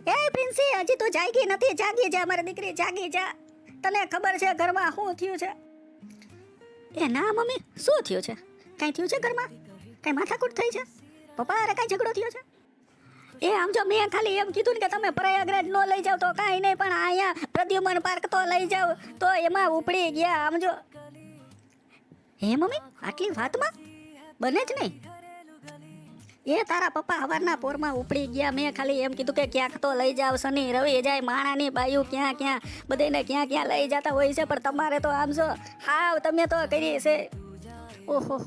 એ પ્રિન્સી, હજી તું જાગી નથી. જાગી જા મારી દીકરી, જાગી જા. તને ખબર છે ઘરમાં શું થયું છે? એ ના મમ્મી, શું થયું છે? કાંઈ થયું છે ઘરમાં? કાંઈ માથાકૂટ થઈ છે? પપ્પા અરે કાંઈ ઝઘડો થયો છે? એ આમ જો મેં ખાલી એમ કીધું ને કે તમે પ્રયાગરાજ ન લઈ જાવ તો કાંઈ નહીં, પણ અહીંયા પ્રદ્યુમન પાર્ક તો લઈ જાવ તો એમાં ઉપડી ગયા. આમ જો. હે મમ્મી, આટલી વાતમાં બને જ નહીં. એ તારા પપ્પા હવારના પોરમાં ઉપડી ગયા. મેં ખાલી એમ કીધું કે ક્યાંક તો લઈ જાવ. શનિ રવિ જાય માણાની બાયું ક્યાં ક્યાં બધાને ક્યાં ક્યાં લઈ જતા હોય છે, પણ તમારે તો આમ છો હાવ તમે તો કરી છે. ઓહો,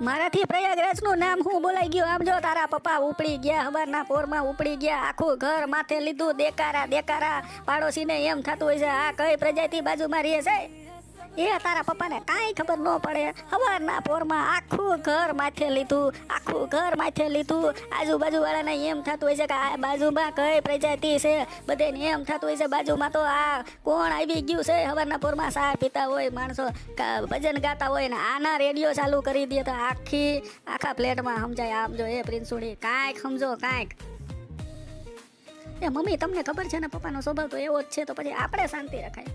મારાથી પ્રયાગરાજનું નામ હું બોલાઈ ગયું. આમ જો તારા પપ્પા ઉપડી ગયા, હવારના પોરમાં ઉપડી ગયા, આખું ઘર માથે લીધું. દેકારા પાડોશીને એમ થતું હોય છે આ કઈ પ્રજાતિ બાજુમાં રહે છે. એ તારા પપ્પાને કાંઈ ખબર ન પડે. હવારના પોરમાં આખું ઘર માથે લીધું. આજુબાજુ વાળાને એમ થતું હોય છે કે આ બાજુમાં કઈ પ્રજાતિ છે. બધાને એમ થતું હોય છે બાજુમાં તો આ કોણ આવી ગયું છે. હવારના પોરમાં ચા પીતા હોય માણસો, ભજન ગાતા હોય ને આના રેડિયો ચાલુ કરી દે તો આખા પ્લેટમાં સમજાય. આમ જો એ પ્રિન્સુડી, કાંઈક સમજો કાંઈક. એ મમ્મી તમને ખબર છે ને પપ્પાનો સ્વભાવ તો એવો જ છે, તો પછી આપણે શાંતિ રખાય.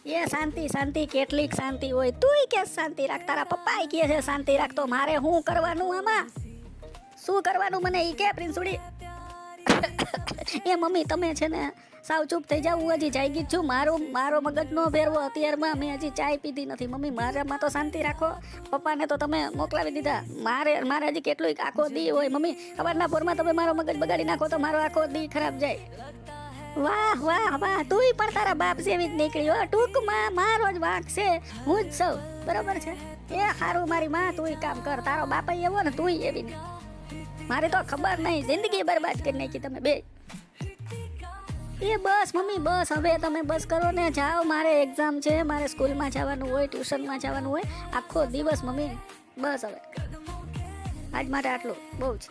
એ શાંતિ કેટલીક શાંતિ હોય. તુંય કે શાંતિ રાખ, તારા પપ્પાય કહે છે શાંતિ રાખ, તો મારે શું કરવાનું? આમાં શું કરવાનું મને ઈ કે પ્રિન્સુડી? એ મમ્મી તમે છે ને સાવ ચૂપ થઈ જાવ. હું હજી જાગી જ છું. મારો મગજ નો ફેરવો અત્યારમાં. મેં હજી ચાય પીધી નથી. મમ્મી મારામાં તો શાંતિ રાખો. પપ્પાને તો તમે મોકલાવી દીધા. મારે હજી કેટલું આખો દી હોય. મમ્મી સવારના પોરમાં તમે મારો મગજ બગાડી નાખો તો મારો આખો દી ખરાબ જાય. વાહ, તુંય પણ તારા બાપ જેવી જ નીકળી હો. ટૂંકમાં મારો જ વાંક છે, હું જ સૌ. બરોબર છે? એ હારું મારી માં, તુંય કામ કર. તારો બાપ એવો ને તુંય એવી ને. મારે તો ખબર નહીં, જિંદગી બરબાદ કરી નાખી તમે બે. એ બસ મમ્મી બસ, હવે તમે બસ કરો ને, જાઓ. મારે એક્ઝામ છે, મારે સ્કૂલમાં જવાનું હોય, ટ્યુશનમાં જવાનું હોય, આખો દિવસ. મમ્મી બસ હવે આજ માટે આટલું બહુ છે.